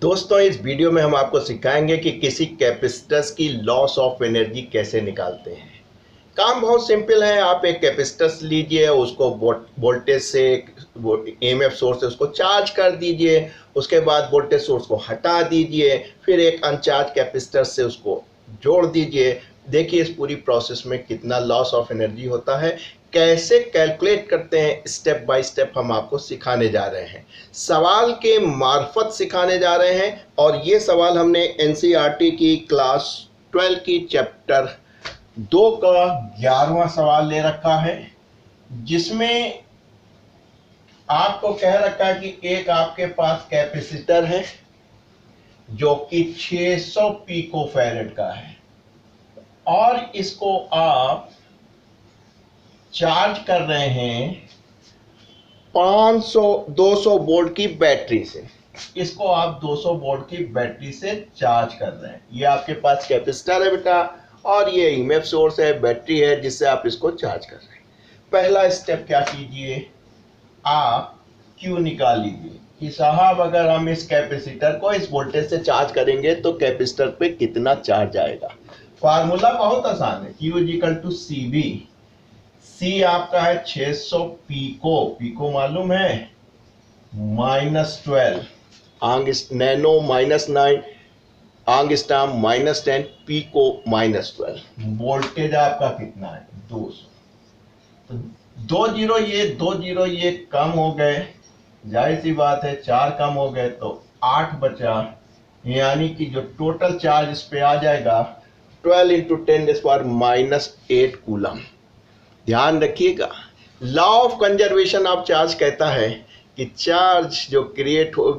दोस्तों, इस वीडियो में हम आपको सिखाएंगे कि किसी कैपेसिटर्स की लॉस ऑफ एनर्जी कैसे निकालते हैं। काम बहुत सिंपल है। आप एक कैपेसिटर्स लीजिए, उसको वोल्टेज से ईएमएफ सोर्स से उसको चार्ज कर दीजिए। उसके बाद वोल्टेज सोर्स को हटा दीजिए, फिर एक अनचार्ज कैपेसिटर से उसको जोड़ दीजिए। देखिए इस पूरी प्रोसेस में कितना लॉस ऑफ एनर्जी होता है, कैसे कैलकुलेट करते हैं, स्टेप बाय स्टेप हम आपको सिखाने जा रहे हैं, सवाल के मार्फत सिखाने जा रहे हैं। और ये सवाल हमने एनसीईआरटी की क्लास 12 की चैप्टर 2 का 11वां सवाल ले रखा है, जिसमें आपको कह रखा है कि एक आपके पास कैपेसिटर है जो कि 600 पिको फैरेड का है और इसको आप चार्ज कर रहे हैं 200 वोल्ट की बैटरी से। इसको आप 200 वोल्ट की बैटरी से चार्ज कर रहे हैं। ये आपके पास कैपेसिटर है बेटा, और ये ईएमएफ सोर्स है, बैटरी है, जिससे आप इसको चार्ज कर रहे हैं। पहला स्टेप क्या कीजिए, आप क्यू निकाल लीजिए कि साहब अगर हम इस कैपेसिटर को इस वोल्टेज से चार्ज करेंगे तो कैपेसिटर पे कितना चार्ज आएगा। फार्मूला बहुत आसान है, Q इक्वल टू CV। सी आपका है 600 पिको, पिको मालूम है, -12 नैनो, -9 आंगस्ट्रॉम, -10 पिको, -12। वोल्टेज आपका कितना है, 200। तो 2 जीरो ये कम हो गए, जाहिर सी बात है 4 कम हो गए तो 8 बचा, यानी कि जो टोटल चार्ज इस पे आ जाएगा 12 इंटू 10⁻⁻8 कूलम। ध्यान रखिएगा, law of conservation of charge कहता है कि चार्ज जो क्रिएट हो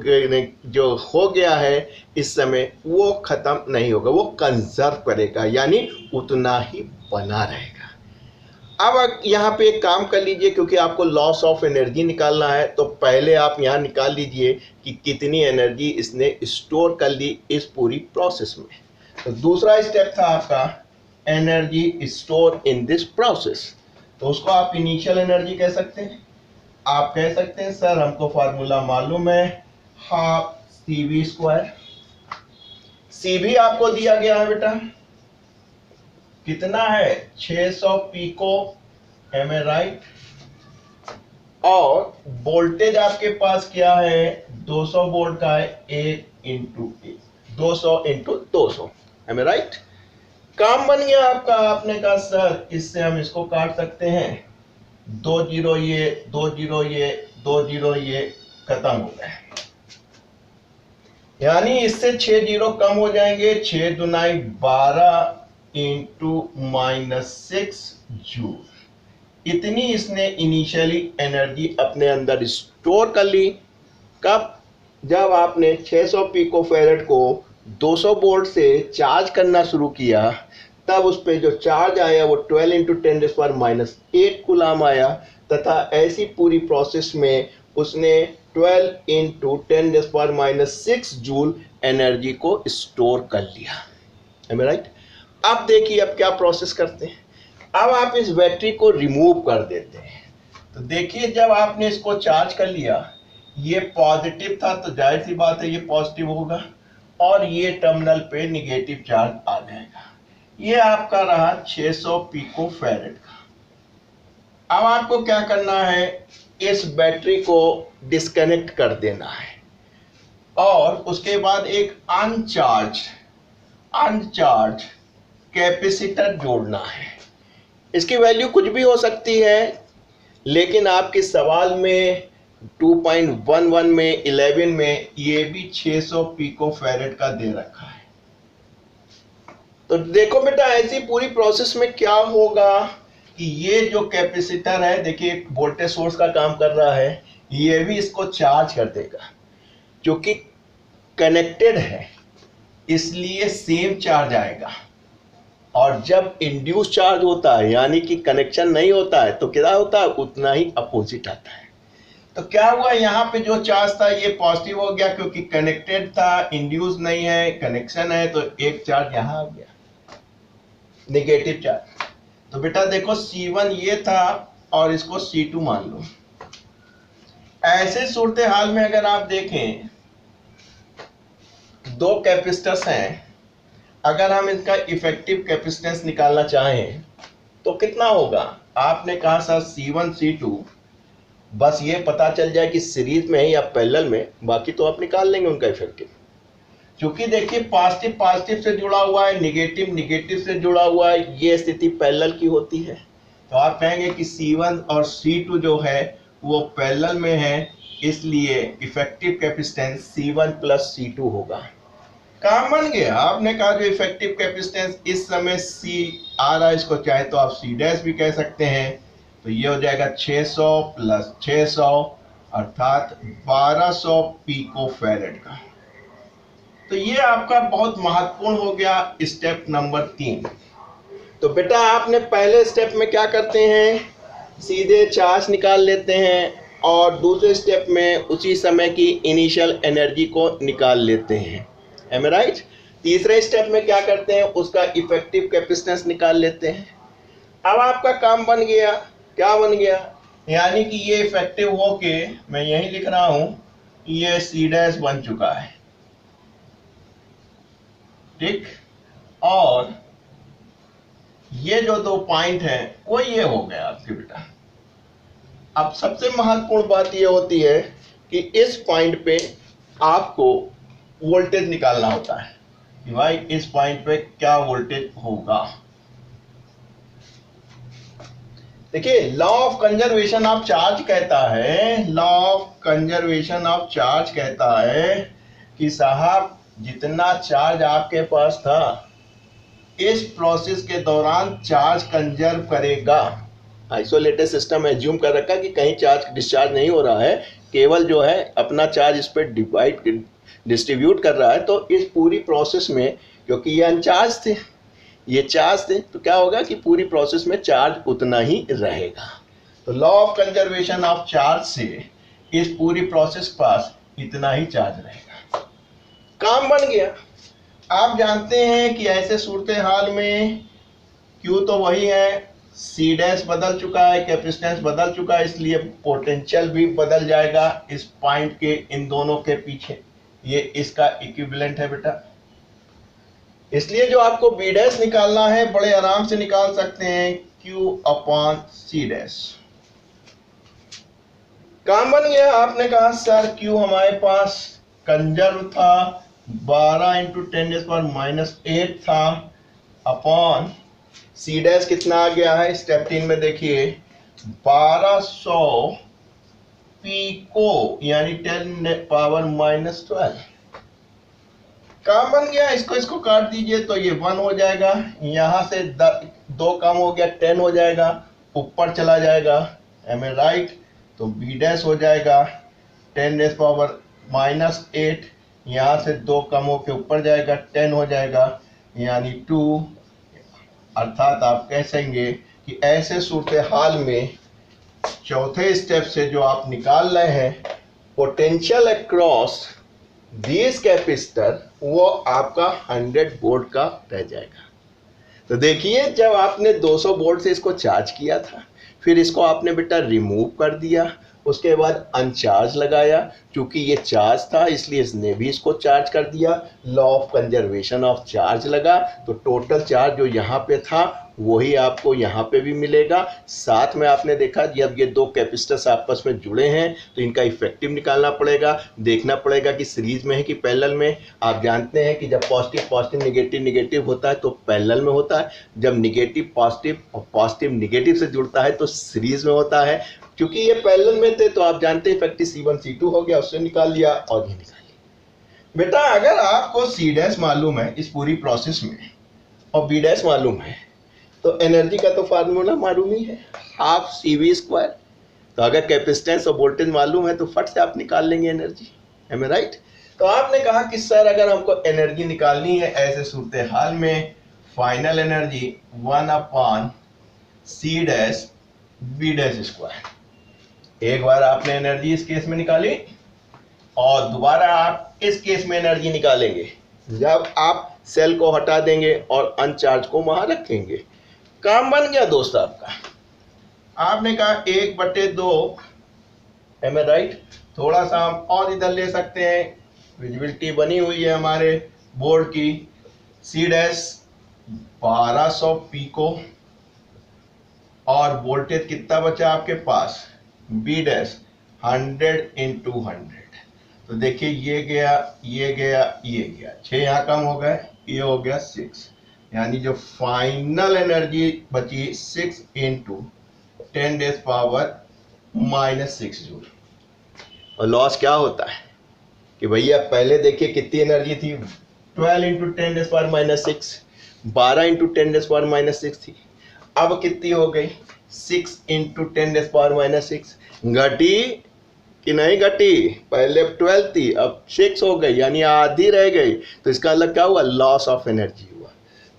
गया है इस समय, वो खत्म नहीं होगा, वो कंजर्व करेगा, यानी उतना ही बना रहेगा। अब यहाँ पे एक काम कर लीजिए, क्योंकि आपको लॉस ऑफ एनर्जी निकालना है, तो पहले आप यहाँ निकाल लीजिए कि कितनी एनर्जी इसने स्टोर कर ली इस पूरी प्रोसेस में। तो दूसरा स्टेप था आपका energy store in this process, तो उसको आप इनिशियल एनर्जी कह सकते हैं। आप कह सकते हैं सर हमको फार्मूला मालूम है, हाफ CV²। CV आपको दिया गया है बेटा, कितना है, 600 पिको, एम ए राइट। और वोल्टेज आपके पास क्या है, 200 वोल्ट का है, 1 into 200 into 200, am I right. काम बन गया आपका। आपने कहा सर इससे हम इसको काट सकते हैं, 2 जीरो ये, 2 जीरो ये, 2 जीरो ये खत्म हो गए, यानी इससे 6 जीरो कम हो जाएंगे, 6 दुनाई 12 इंटू -6 जूल। इतनी इसने इनिशियली एनर्जी अपने अंदर स्टोर कर ली। कब, जब आपने 600 पिको फैरेड को 200 वोल्ट से चार्ज करना शुरू किया, तब उस पर जो चार्ज आया वो 12 इंटू 10⁻⁸ कूलम आया, तथा ऐसी पूरी प्रोसेस में उसने 12 इंटू 10⁻⁶ जूल एनर्जी को स्टोर कर लिया। एम आई राइट। अब देखिए अब क्या प्रोसेस करते हैं। अब आप इस बैटरी को रिमूव कर देते हैं। तो देखिए जब आपने इसको चार्ज कर लिया, ये पॉजिटिव था तो जाहिर सी बात है ये पॉजिटिव होगा, और ये टर्मिनल पे निगेटिव चार्ज आ जाएगा। ये आपका रहा 600 पिको फैरेड का। अब आपको क्या करना है, इस बैटरी को डिस्कनेक्ट कर देना है और उसके बाद एक अनचार्ज कैपेसिटर जोड़ना है। इसकी वैल्यू कुछ भी हो सकती है, लेकिन आपके सवाल में 2.11 में 11 में ये भी 600 पिको फैरेड का दे रखा है। तो देखो बेटा, ऐसी पूरी प्रोसेस में क्या होगा कि ये जो कैपेसिटर है, देखिए वोल्टेज सोर्स का काम कर रहा है, ये भी इसको चार्ज कर देगा। क्योंकि कनेक्टेड है इसलिए सेम चार्ज आएगा, और जब इंड्यूस चार्ज होता है यानी कि कनेक्शन नहीं होता है तो क्या होता है, उतना ही अपोजिट आता है। तो क्या हुआ, यहाँ पे जो चार्ज था ये पॉजिटिव हो गया, क्योंकि कनेक्टेड था, इंड्यूस नहीं है, कनेक्शन है, तो एक चार्ज यहाँ आ गया, नेगेटिव चार्ज। तो बेटा देखो C1 ये था और इसको C2 मान लो। ऐसे सूरत हाल में अगर आप देखें दो कैपेसिटर्स हैं, अगर हम इनका इफेक्टिव कैपेसिटेंस निकालना चाहें तो कितना होगा? आपने कहा सर C1 C2, बस ये पता चल जाए कि सीरीज में है या पैरेलल में, बाकी तो आप निकाल लेंगे उनका इफेक्टिव। क्योंकि देखिए पॉजिटिव पॉजिटिव से जुड़ा हुआ है, निगेटिव निगेटिव से जुड़ा हुआ है, ये स्थिति पैरेलल की होती है। तो आप कहेंगे कि C1 और C2 जो है वो पैरेलल में है, इसलिए effective capacitance C1 plus C2 होगा। काम बन गया। आपने कहा जो इफेक्टिव कैपेसिटेंस इस समय C आ रहा है, इसको चाहे तो आप C डैश भी कह सकते हैं। तो ये हो जाएगा 600 प्लस 600 अर्थात 1200 पिको फैरेड का। तो ये आपका बहुत महत्वपूर्ण हो गया स्टेप नंबर 3। तो बेटा आपने पहले स्टेप में क्या करते हैं, सीधे चार्ज निकाल लेते हैं और दूसरे स्टेप में उसी समय की इनिशियल एनर्जी को निकाल लेते हैं। एम आई राइट? तीसरे स्टेप में क्या करते हैं, उसका इफेक्टिव कैपेसिटेंस निकाल लेते हैं। अब आपका काम बन गया। क्या बन गया? यानी कि ये इफेक्टिव होके मैं यही लिख रहा हूं, ये C डैश बन चुका है, ठीक। और ये जो दो पॉइंट है वो ये हो गया आपके बेटा। अब सबसे महत्वपूर्ण बात ये होती है कि इस पॉइंट पे आपको वोल्टेज निकालना होता है कि भाई इस पॉइंट पे क्या वोल्टेज होगा। देखिए law of conservation of charge कहता है, law of conservation of charge कहता है कि साहब जितना चार्ज आपके पास था इस प्रोसेस के दौरान चार्ज कंजर्व करेगा। आइसोलेटेड सिस्टम एज्यूम कर रखा कि कहीं चार्ज डिस्चार्ज नहीं हो रहा है, केवल जो है अपना चार्ज इस पर डिस्ट्रीब्यूट कर रहा है। तो इस पूरी प्रोसेस में क्योंकि ये अनचार्ज थे, ये चार्ज थे, तो क्या होगा कि पूरी प्रोसेस में चार्ज उतना ही रहेगा। तो law of conservation of charge से इस पूरी प्रोसेस के पास इतना ही चार्ज रहेगा। काम बन गया। आप जानते हैं कि ऐसे सूरत हाल में Q तो वही है, C डैश बदल चुका है, कैपेसिटेंस बदल चुका है, इसलिए पोटेंशियल भी बदल जाएगा इस पॉइंट के इन दोनों के पीछे। ये इसका इक्विवेलेंट है बेटा। इसलिए जो आपको B डैश निकालना है बड़े आराम से निकाल सकते हैं, Q अपॉन C डैश। काम बन गया। आपने कहा सर Q हमारे पास कंजर्व था 12 इंटू 10⁻⁻8 था, अपॉन C डैश कितना आ गया है स्टेप 3 में देखिए 1200 पिको यानी 10⁻⁻12। काम बन गया। इसको काट दीजिए तो ये 1 हो जाएगा, यहां से 2 कम हो गया 10 हो जाएगा, ऊपर चला जाएगा। Am I right? तो B डैश हो जाएगा 10⁻⁻8, यहाँ से 2 कम हो के ऊपर जाएगा 10 हो जाएगा यानी 2। अर्थात आप कह सकेंगे कि ऐसे सूरत हाल में चौथे स्टेप से जो आप निकाल रहे हैं पोटेंशियल अक्रॉस दिस कैपेसिटर, वो आपका 100 वोल्ट का रह जाएगा। तो देखिए जब आपने 200 वोल्ट से इसको चार्ज किया था, फिर इसको आपने बेटा रिमूव कर दिया, उसके बाद अनचार्ज लगाया, क्योंकि ये चार्ज था इसलिए इसने भी इसको चार्ज कर दिया। Law of conservation of charge लगा, तो टोटल चार्ज जो यहाँ पे था वही आपको यहाँ पे भी मिलेगा। साथ में आपने देखा जब ये दो कैपेसिटर्स आपस में जुड़े हैं तो इनका इफेक्टिव निकालना पड़ेगा, देखना पड़ेगा कि सीरीज में है कि पैरेलल में। आप जानते हैं कि जब पॉजिटिव पॉजिटिव निगेटिव निगेटिव होता है तो पैरेलल में होता है, जब निगेटिव पॉजिटिव और पॉजिटिव निगेटिव से जुड़ता है तो सीरीज में होता है। क्योंकि ये पैरेलल में थे तो आप जानते हैं इफेक्टिव C1 C2 हो गया, उससे निकाल लिया और ये निकाल लिया। बेटा अगर आपको C डैश मालूम है इस पूरी प्रोसेस में और B डैश मालूम है तो एनर्जी का तो फार्मूला मालूम ही है, हाफ CV²। तो अगर कैपेसिटेंस और वोल्टेज मालूम है तो फट से आप निकाल लेंगे एनर्जी। एम आई राइट? तो आपने कहा कि सर अगर हमको एनर्जी निकालनी है ऐसे सूरत हाल में, final energy 1/C dash B डैश²। एक बार आपने एनर्जी इस केस में निकाली और दोबारा आप इस केस में एनर्जी निकालेंगे जब आप सेल को हटा देंगे और अनचार्ज को वहां रखेंगे। काम बन गया दोस्त आपका। आपने कहा 1/2। एम आई राइट? थोड़ा सा हम और इधर ले सकते हैं, विजिबिलिटी बनी हुई है हमारे बोर्ड की C डैश 1200 पिको और वोल्टेज कितना बचा आपके पास B डैश 100 × 100। तो देखिए ये गया ये गया ये गया, 6 यहाँ कम हो गए, ये हो गया 6, यानी जो फाइनल एनर्जी बची 6 × 10⁻⁻6 जूल। और लॉस क्या होता है कि भैया पहले देखिए कितनी एनर्जी थी, 12 × 10⁻⁻6, 12 × 10⁻⁻6 थी, अब कितनी हो गई 6 × 10⁻⁻6। घटी कि नहीं घटी, पहले 12 थी अब 6 हो गई, यानी आधी रह गई। तो इसका मतलब क्या हुआ, लॉस ऑफ एनर्जी हुआ।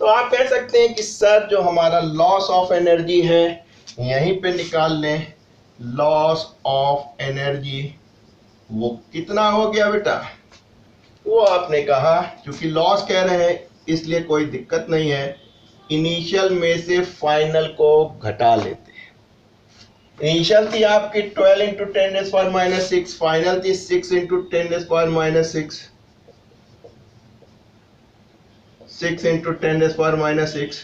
तो आप कह सकते हैं कि सर जो हमारा लॉस ऑफ एनर्जी है यहीं पे निकाल लें, लॉस ऑफ एनर्जी वो कितना हो गया बेटा, वो आपने कहा क्योंकि लॉस कह रहे हैं इसलिए कोई दिक्कत नहीं है, इनिशियल में से फाइनल को घटा लेते हैं। इनिशियल थी आपकी 12 × 10⁻⁻6, फाइनल थी 6 × 10⁻⁻6, 6 × 10⁻⁻6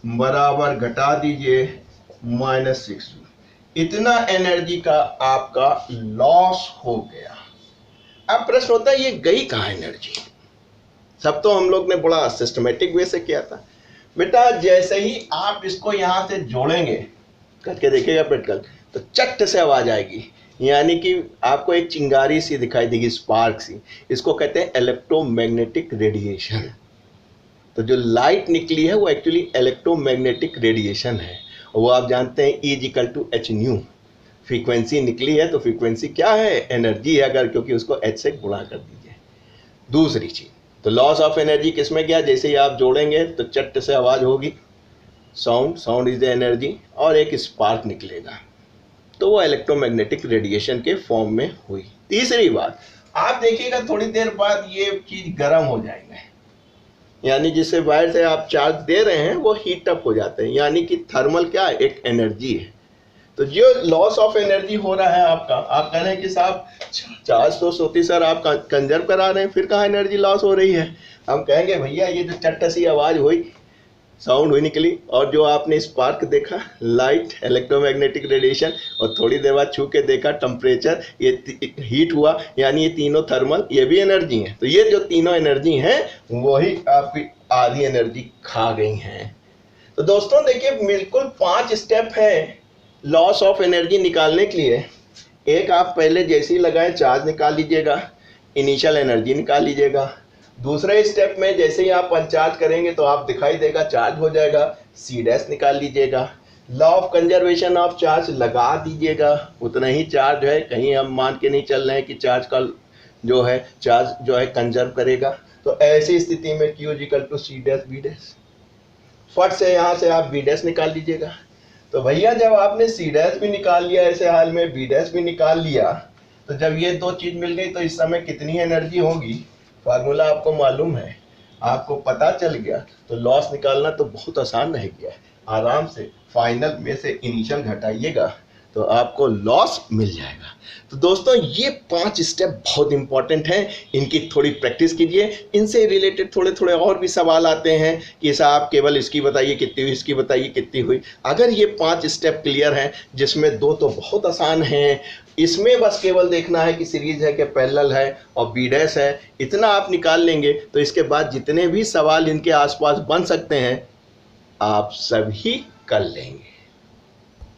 बराबर घटा दीजिए -6। इतना एनर्जी का आपका लॉस हो गया। अब प्रश्न होता है ये गई कहाँ एनर्जी। सब तो हम लोग ने बड़ा सिस्टमेटिक वे से किया था बेटा। जैसे ही आप इसको यहाँ से जोड़ेंगे, करके देखिएगा प्रैक्टिकल, तो चट से आवाज आएगी, यानी कि आपको एक चिंगारी सी दिखाई देगी, स्पार्क सी। इसको कहते हैं इलेक्ट्रोमैग्नेटिक रेडिएशन। तो जो लाइट निकली है वो एक्चुअली इलेक्ट्रोमैग्नेटिक रेडिएशन है। वो आप जानते हैं E=H²। फ्रीक्वेंसी निकली है तो फ्रीक्वेंसी क्या है, एनर्जी है, अगर क्योंकि उसको H से गुणा कर दीजिए। दूसरी चीज, तो लॉस ऑफ एनर्जी किस में गया, जैसे ही आप जोड़ेंगे तो चट से आवाज होगी, साउंड इज द एनर्जी, और एक स्पार्क निकलेगा, तो वो इलेक्ट्रोमैग्नेटिक रेडिएशन के फॉर्म में हुई। तीसरी बात, आप देखिएगा थोड़ी देर बाद ये चीज गर्म हो जाएगा, यानी जिससे वायर से आप चार्ज दे रहे हैं वो हीट अप हो जाते हैं, यानी कि थर्मल क्या एक एनर्जी है। तो जो लॉस ऑफ एनर्जी हो रहा है आपका, आप कह रहे हैं कि साहब चार्ज तो सोती सर आप कंजर्व करा रहे हैं, फिर कहाँ एनर्जी लॉस हो रही है। हम कहेंगे भैया ये जो चट्ट सी आवाज़ हुई, साउंड हुई निकली, और जो आपने स्पार्क देखा, लाइट, इलेक्ट्रोमैग्नेटिक रेडिएशन, और थोड़ी देर बाद छू के देखा टेम्परेचर, ये हीट हुआ, यानी ये तीनों थर्मल, ये भी एनर्जी है। तो ये जो तीनों एनर्जी हैं वही आपकी आधी एनर्जी खा गई हैं। तो दोस्तों देखिए बिल्कुल 5 स्टेप है लॉस ऑफ एनर्जी निकालने के लिए। एक, आप पहले जैसे ही लगाएं चार्ज निकाल लीजिएगा, इनिशियल एनर्जी निकाल लीजिएगा। दूसरे स्टेप में जैसे ही आप अनचार्ज करेंगे तो आप दिखाई देगा चार्ज हो जाएगा, C डैश निकाल लीजिएगा। Law of conservation of charge लगा दीजिएगा, उतना ही चार्ज है, कहीं हम मान के नहीं चल रहे हैं कि चार्ज का जो है चार्ज जो है कंजर्व करेगा। तो ऐसी स्थिति में Q=C डैश B डैश, फट से यहाँ से आप B डैश निकाल लीजिएगा। तो भैया जब आपने C डैश भी निकाल लिया, ऐसे हाल में B डैश भी निकाल लिया, तो जब ये दो चीज मिल गई तो इस समय कितनी एनर्जी होगी, फार्मूला आपको मालूम है, आपको पता चल गया, तो लॉस निकालना तो बहुत आसान रह गया है। आराम से फाइनल में से इनिशियल घटाइएगा तो आपको लॉस मिल जाएगा। तो दोस्तों ये 5 स्टेप बहुत इंपॉर्टेंट हैं, इनकी थोड़ी प्रैक्टिस कीजिए। इनसे रिलेटेड थोड़े थोड़े और भी सवाल आते हैं कि साहब केवल इसकी बताइए कितनी हुई, इसकी बताइए कितनी हुई। अगर ये 5 स्टेप क्लियर हैं, जिसमें 2 तो बहुत आसान हैं, इसमें बस केवल देखना है कि सीरीज है कि पैरेलल है और B डैश है, इतना आप निकाल लेंगे तो इसके बाद जितने भी सवाल इनके आसपास बन सकते हैं आप सभी कर लेंगे।